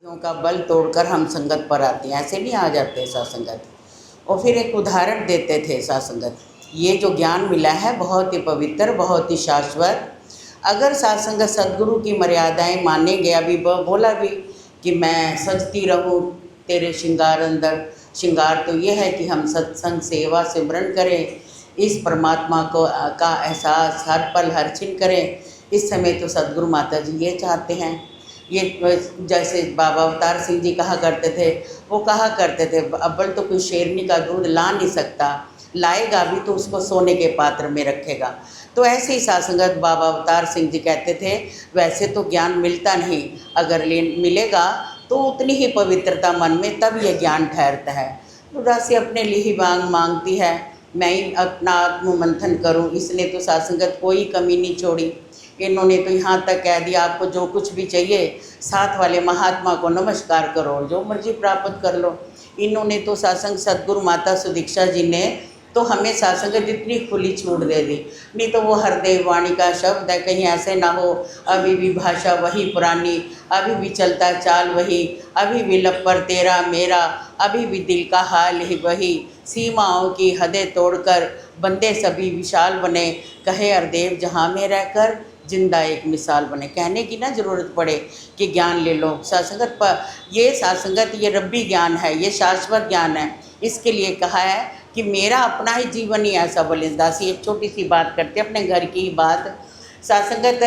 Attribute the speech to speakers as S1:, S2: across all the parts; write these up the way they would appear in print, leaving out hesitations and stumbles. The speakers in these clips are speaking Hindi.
S1: चीज़ों का बल तोड़कर हम संगत पर आते हैं, ऐसे नहीं आ जाते सत्संगत। और फिर एक उदाहरण देते थे सत्संगत, ये जो ज्ञान मिला है बहुत ही पवित्र, बहुत ही शाश्वत। अगर सत्संगत सदगुरु की मर्यादाएं माने गया, अभी बोला भी कि मैं सजती रहूं तेरे श्रृंगार अंदर। श्रृंगार तो ये है कि हम सत्संग सेवा सिमरन करें, इस परमात्मा को का एहसास हर पल हर क्षण करें। इस समय तो सदगुरु माता जी ये चाहते हैं। ये जैसे बाबा अवतार सिंह जी कहा करते थे, वो कहा करते थे अव्वल तो कोई शेरनी का दूध ला नहीं सकता, लाएगा भी तो उसको सोने के पात्र में रखेगा। तो ऐसे ही सत्संगत बाबा अवतार सिंह जी कहते थे, वैसे तो ज्ञान मिलता नहीं, अगर मिलेगा तो उतनी ही पवित्रता मन में, तब ये ज्ञान ठहरता है। तो दासी अपने लिए ही मांगती है, मैं ही अपना आत्म मंथन करूं, इसने तो सत्संगत कोई कमी नहीं छोड़ी। इन्होंने तो यहाँ तक कह दिया, आपको जो कुछ भी चाहिए साथ वाले महात्मा को नमस्कार करो, जो मर्जी प्राप्त कर लो। इन्होंने तो सत्संग सदगुरु माता सुदीक्षा जी ने तो हमें सत्संग जितनी खुली छूट दे दी। नहीं तो वो हरदेव वाणी का शब्द है, कहीं ऐसे ना हो अभी भी भाषा वही पुरानी, अभी भी चलता चाल वही, अभी भी लपर तेरा मेरा, अभी भी दिल का हाल ही वही, सीमाओं की हदें तोड़कर बंदे सभी विशाल बने, कहे हरदेव जहाँ में रहकर जिंदा एक मिसाल बने। कहने की ना ज़रूरत पड़े कि ज्ञान ले लो सत्संगत पर, ये सत्संगत ये रब्बी ज्ञान है, ये शाश्वत ज्ञान है। इसके लिए कहा है कि मेरा अपना ही जीवन ही ऐसा बोले। दासी एक छोटी सी बात करते अपने घर की बात। सत्संगत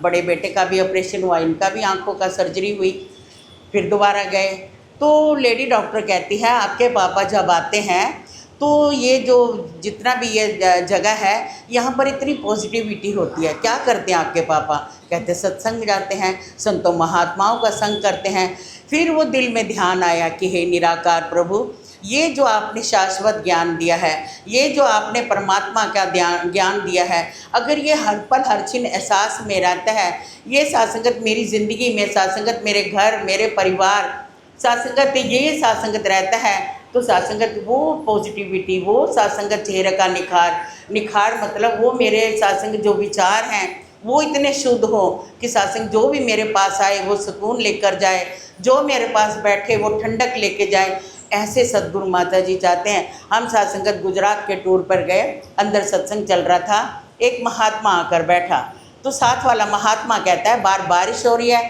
S1: बड़े बेटे का भी ऑपरेशन हुआ, इनका भी आंखों का सर्जरी हुई, फिर दोबारा गए तो लेडी डॉक्टर कहती है आपके पापा जब आते हैं तो ये जो जितना भी ये जगह है यहाँ पर इतनी पॉजिटिविटी होती है। क्या करते हैं आपके पापा? कहते सत्संग जाते हैं, संतों महात्माओं का संग करते हैं। फिर वो दिल में ध्यान आया कि हे निराकार प्रभु, ये जो आपने शाश्वत ज्ञान दिया है, ये जो आपने परमात्मा का ज्ञान दिया है, अगर ये हर पल हर क्षण एहसास में रहता है, ये सत्संगत मेरी ज़िंदगी में, सत्संगत मेरे घर मेरे परिवार, सत्संगत ये सत्संगत रहता है, तो सत्संगत वो पॉजिटिविटी, वो सत्संगत चेहरे का निखार मतलब वो मेरे सत्संग जो विचार हैं वो इतने शुद्ध हो कि सत्संग जो भी मेरे पास आए वो सुकून लेकर जाए, जो मेरे पास बैठे वो ठंडक लेके जाए। ऐसे सदगुरु माता जी चाहते हैं। हम सत्संगत गुजरात के टूर पर गए, अंदर सत्संग चल रहा था, एक महात्मा आकर बैठा, तो साथ वाला महात्मा कहता है बाहर बारिश हो रही है।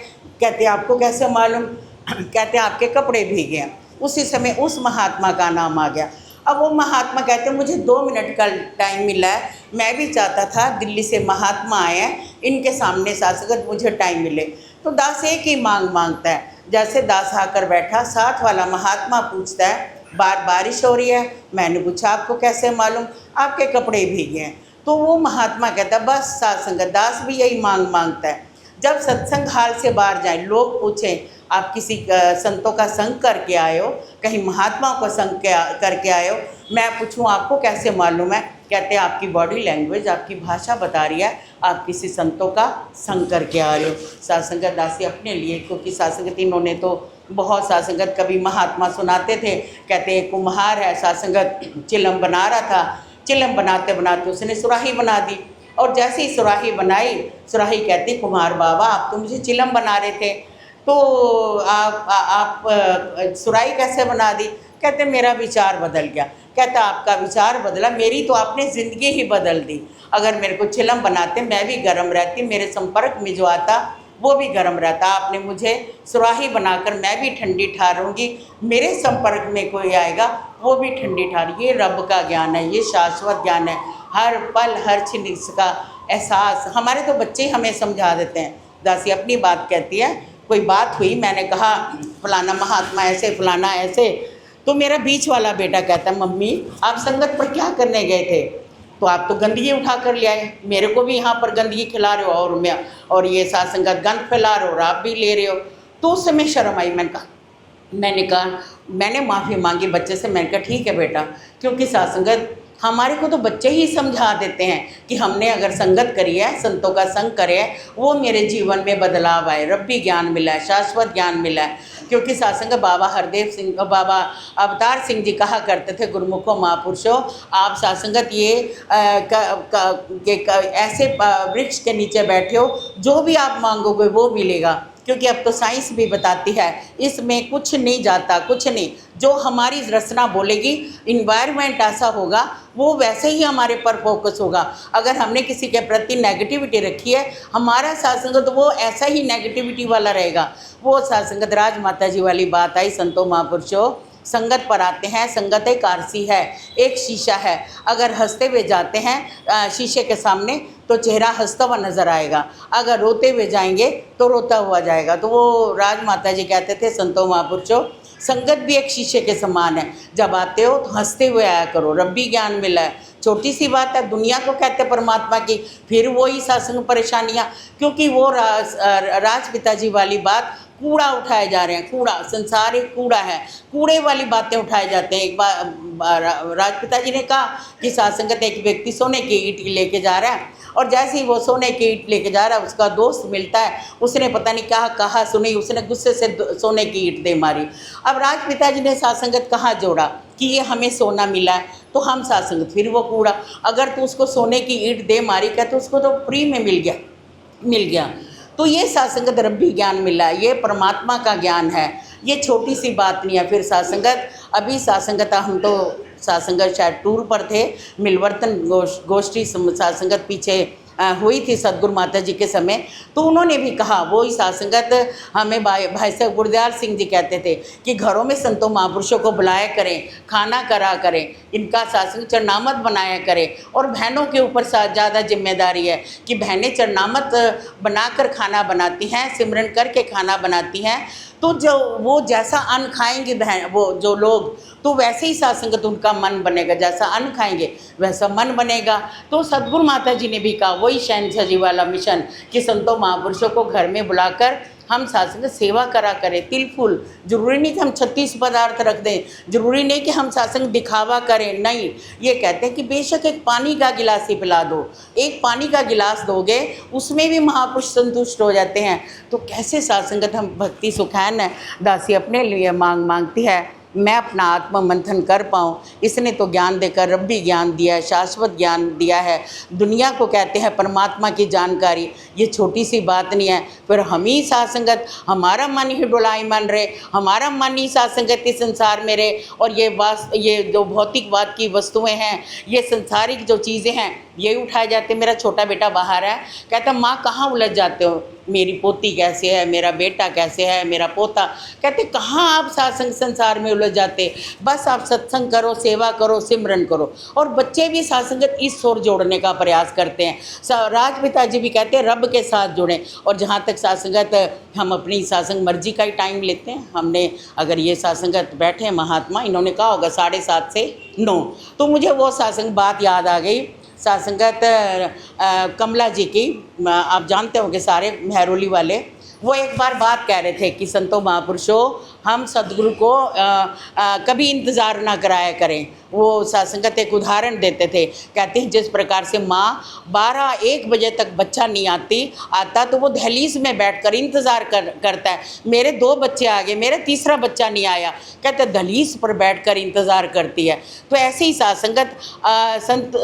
S1: कहते आपको कैसे मालूम? कहते आपके कपड़े भीगे हैं। उसी समय उस महात्मा का नाम आ गया। अब वो महात्मा कहते मुझे 2 मिनट का टाइम मिला है, मैं भी चाहता था दिल्ली से महात्मा आए हैं, इनके सामने सत्संगत मुझे टाइम मिले। तो दास एक ही मांगता है। जैसे दास आकर बैठा, साथ वाला महात्मा पूछता है बाहर बारिश हो रही है। मैंने पूछा आपको कैसे मालूम? आपके कपड़े भीगे हैं। तो वो महात्मा कहता बस सत्संगत। दास भी यही मांगता है। जब सत्संग हाल से बाहर जाए, लोग पूछें आप किसी संतों का संग करके आए हो, कहीं महात्माओं का संग करके आए हो, मैं पूछूं आपको कैसे मालूम है? कहते हैं आपकी बॉडी लैंग्वेज, आपकी भाषा बता रही है आप किसी संतों का संग करके आ रहे हो। सत्संगत दासी अपने लिए, क्योंकि सत्संगत इन्होंने तो बहुत सत्संगत कभी महात्मा सुनाते थे। कहते एक कुम्हार है, सत्संगत चिलम बना रहा था, चिलम बनाते बनाते उसने सुराही बना दी, और जैसे ही सुराही बनाई, सुराही कहती कुम्हार बाबा आप तो मुझे चिलम बना रहे थे, तो आप सुराही कैसे बना दी? कहते मेरा विचार बदल गया। कहता आपका विचार बदला, मेरी तो आपने ज़िंदगी ही बदल दी। अगर मेरे को चिलम बनाते मैं भी गर्म रहती, मेरे संपर्क में जो आता वो भी गर्म रहता। आपने मुझे सुराही बनाकर मैं भी ठंडी ठहरूँगी, मेरे संपर्क में कोई आएगा वो भी ठंडी ठहर। ये रब का ज्ञान है, ये शाश्वत ज्ञान है। हर पल हर क्षण इसका एहसास हमारे तो बच्चे ही हमें समझा देते हैं। दासी अपनी बात कहती है, कोई बात हुई, मैंने कहा फलाना महात्मा ऐसे फलाना ऐसे, तो मेरा बीच वाला बेटा कहता है मम्मी आप संगत पर क्या करने गए थे? तो आप तो गंदगी उठा कर ले आए, मेरे को भी यहाँ पर गंदगी खिला रहे हो, और ये साथ संगत गंद फैला रहे हो और आप भी ले रहे हो। तो उस समय शर्म आई। मैंने माफ़ी मांगी बच्चे से। मैंने कहा ठीक है बेटा, क्योंकि साथ संगत हमारे को तो बच्चे ही समझा देते हैं कि हमने अगर संगत करी है, संतों का संग करे है, वो मेरे जीवन में बदलाव आए, रब्बी ज्ञान मिला है, शाश्वत ज्ञान मिला है। क्योंकि सत्संग बाबा हरदेव सिंह, बाबा अवतार सिंह जी कहा करते थे, गुरुमुखों महापुरुषों आप सत्संगत ये ऐसे वृक्ष के नीचे बैठे हो, जो भी आप मांगोगे वो मिलेगा। क्योंकि अब तो साइंस भी बताती है इसमें कुछ नहीं जाता, कुछ नहीं। जो हमारी रचना बोलेगी, इन्वायरमेंट ऐसा होगा, वो वैसे ही हमारे पर फोकस होगा। अगर हमने किसी के प्रति नेगेटिविटी रखी है, हमारा सत्संग वो ऐसा ही नेगेटिविटी वाला रहेगा। वो सत्संगत राज माता जी वाली बात आई, संतों महापुरुषों, संगत पर आते हैं। संगत एक आरसी है, एक शीशा है। अगर हंसते हुए जाते हैं शीशे के सामने तो चेहरा हंसता हुआ नज़र आएगा, अगर रोते हुए जाएंगे तो रोता हुआ जाएगा। तो वो राज माता जी कहते थे, संतों महापुरुषों, संगत भी एक शीशे के समान है। जब आते हो तो हंसते हुए आया करो, रब्बी ज्ञान मिला है। छोटी सी बात है, दुनिया को कहते परमात्मा की, फिर वही सत्संग परेशानियाँ। क्योंकि वो राज पिताजी वाली बात, कूड़ा उठाए जा रहे हैं, कूड़ा, संसार एक कूड़ा है, कूड़े वाली बातें उठाए जाते हैं। एक बार राजपिता जी ने कहा कि सत्संगत एक व्यक्ति सोने की ईंट लेके जा रहा है, और जैसे ही वो सोने की ईंट लेके जा रहा है, उसका दोस्त मिलता है, उसने पता नहीं क्या कहा सुनी, उसने गुस्से से सोने की ईंट दे मारी। अब राजपिता जी ने सत्संगत कहाँ जोड़ा कि ये हमें सोना मिला है तो हम सत्संगत, फिर वो कूड़ा। अगर तू उसको सोने की ईंट दे मारी, कहते उसको तो फ्री में मिल गया। तो ये सत्संगत रब्बी ज्ञान मिला, ये परमात्मा का ज्ञान है, ये छोटी सी बात नहीं है। फिर सत्संगत, अभी सत्संगत, हम तो सत्संगत शायद टूर पर थे, मिलवर्तन गोष्ठी सत्संगत पीछे हुई थी सदगुरु माता जी के समय। तो उन्होंने भी कहा, वो ही सत्संगत हमें भाई साहब गुरदयाल सिंह जी कहते थे कि घरों में संतों महापुरुषों को बुलाया करें, खाना करा करें, इनका सत्संग चरनामत बनाया करें। और बहनों के ऊपर ज़्यादा जिम्मेदारी है कि बहनें चरनामत बनाकर खाना बनाती हैं, सिमरन करके खाना बनाती हैं। तो जो वो जैसा अन्न खाएंगे बहन, वो जो लोग, तो वैसे ही सत्संगत उनका मन बनेगा, जैसा अन्न खाएंगे वैसा मन बनेगा। तो सदगुरु माता जी ने भी कहा, वही शहनशाह जी वाला मिशन, कि संतों महापुरुषों को घर में बुलाकर हम सत्संग सेवा करा करें। तिल फूल, जरूरी नहीं कि हम 36 पदार्थ रख दें, जरूरी नहीं कि हम सत्संग दिखावा करें, नहीं। ये कहते हैं कि बेशक एक पानी का गिलास ही पिला दो, एक पानी का गिलास दोगे उसमें भी महापुरुष संतुष्ट हो जाते हैं। तो कैसे सत्संगत हम भक्ति सुखैन है, दासी अपने लिए मांगती है, मैं अपना आत्म मंथन कर पाऊँ। इसने तो ज्ञान देकर रब्बी ज्ञान दिया है, शाश्वत ज्ञान दिया है। दुनिया को कहते हैं परमात्मा की जानकारी, ये छोटी सी बात नहीं है। फिर हम ही सत्संगत, हमारा मन ही डोलायमान रहे, हमारा मन ही सत्संगत इस संसार में रहे। और ये जो भौतिकवाद की वस्तुएं हैं, ये संसारिक जो चीज़ें हैं, ये उठाए जाते। मेरा छोटा बेटा बाहर है, कहता माँ कहाँ उलझ जाते हो, मेरी पोती कैसे है, मेरा बेटा कैसे है, मेरा पोता। कहते कहाँ आप सत्संग संसार में उलझ जाते, बस आप सत्संग करो, सेवा करो, सिमरन करो। और बच्चे भी सत्संगत इस ओर जोड़ने का प्रयास करते हैं। राजपिता जी भी कहते हैं रब के साथ जुड़ें। और जहाँ तक सत्संगत, हम अपनी सत्संग मर्जी का ही टाइम लेते हैं। हमने अगर ये सत्संगत बैठे महात्मा, इन्होंने कहा होगा 7:30 से 9, तो मुझे वो सत्संग बात याद आ गई। सत्संगत कमला जी की, आप जानते होंगे सारे, महरोली वाले, वो एक बार बात कह रहे थे कि संतों महापुरुषों, हम सदगुरु को कभी इंतज़ार ना कराया करें। वो सत्संगत एक उदाहरण देते थे, कहते हैं जिस प्रकार से माँ 12-1 बजे तक बच्चा नहीं आता तो वो दहलीज में बैठकर इंतज़ार करता है, मेरे 2 बच्चे आ गए, मेरा तीसरा बच्चा नहीं आया, कहते दहलीज पर बैठकर इंतज़ार करती है। तो ऐसे ही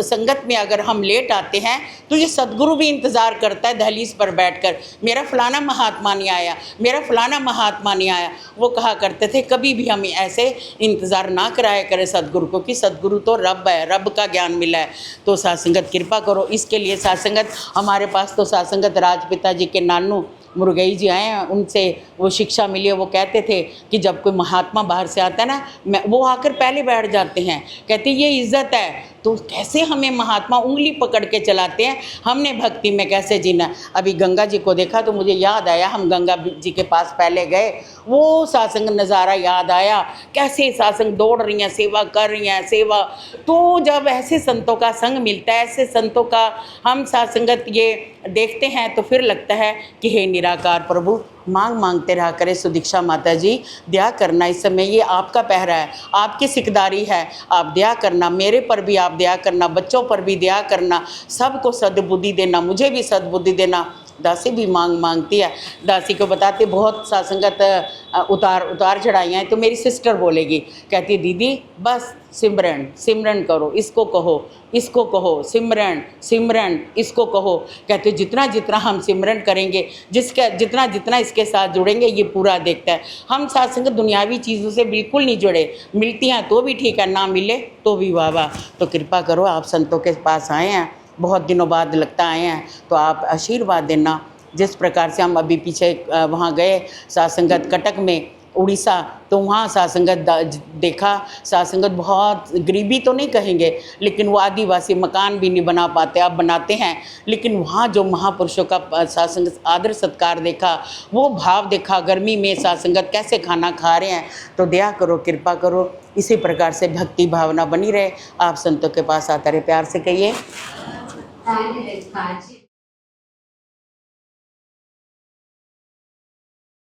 S1: संगत में अगर हम लेट आते हैं तो ये सदगुरु भी इंतज़ार करता है दहलीज पर बैठकर, मेरा फलाना महात्मा नहीं आया, मेरा फलाना महात्मा नहीं आया। वो कहा करते थे कभी भी हम ऐसे इंतज़ार ना कराया करें सदगुरु को, कि सदगुरु तो रब है, रब का ज्ञान मिला है। तो सत्संगत कृपा करो, इसके लिए सत्संगत हमारे पास तो सत्संगत राजपिता जी के नानू मुरुगई जी आए हैं, उनसे वो शिक्षा मिली है। वो कहते थे कि जब कोई महात्मा बाहर से आता है ना, वो आकर पहले बैठ जाते हैं, कहते ये इज़्ज़त है। तो कैसे हमें महात्मा उंगली पकड़ के चलाते हैं, हमने भक्ति में कैसे जीना। अभी गंगा जी को देखा तो मुझे याद आया, हम गंगा जी के पास पहले गए, वो सत्संग नज़ारा याद आया, कैसे सत्संग दौड़ रही हैं, सेवा कर रही हैं, सेवा। तो जब ऐसे संतों का संग मिलता है, ऐसे संतों का हम सत्संगत ये देखते हैं, तो फिर लगता है कि हे निराकार प्रभु, मांगते रहा करें। सुदीक्षा माता जी, दया करना, इस समय ये आपका पहरा है, आपकी सिकदारी है, आप दया करना, मेरे पर भी आप दया करना, बच्चों पर भी दया करना, सबको सद्बुद्धि देना, मुझे भी सद्बुद्धि देना। दासी भी मांगती है, दासी को बताते बहुत सत्संगत उतार चढ़ाइयाँ हैं। तो मेरी सिस्टर बोलेगी, कहती दीदी बस सिमरन सिमरन करो, इसको कहो इसको कहो, सिमरन सिमरन इसको कहो। कहते जितना जितना हम सिमरन करेंगे, जिसका जितना जितना इसके साथ जुड़ेंगे ये पूरा देखता है। हम सत्संग दुनियावी चीज़ों से बिल्कुल नहीं जुड़े, मिलती हैं तो भी ठीक है, ना मिले तो भी वाह वाह। तो कृपा करो, आप संतों के पास आए हैं, बहुत दिनों बाद लगता आए हैं, तो आप आशीर्वाद देना। जिस प्रकार से हम अभी पीछे वहाँ गए सत्संगत कटक में उड़ीसा, तो वहाँ सत्संगत देखा। सत्संगत बहुत गरीबी तो नहीं कहेंगे, लेकिन वो आदिवासी मकान भी नहीं बना पाते, अब बनाते हैं। लेकिन वहाँ जो महापुरुषों का सत्संगत आदर सत्कार देखा, वो भाव देखा, गर्मी में सत्संगत कैसे खाना खा रहे हैं। तो दया करो, कृपा करो, इसी प्रकार से भक्ति भावना बनी रहे। आप संतों के पास आते रहे, प्यार से कहिए।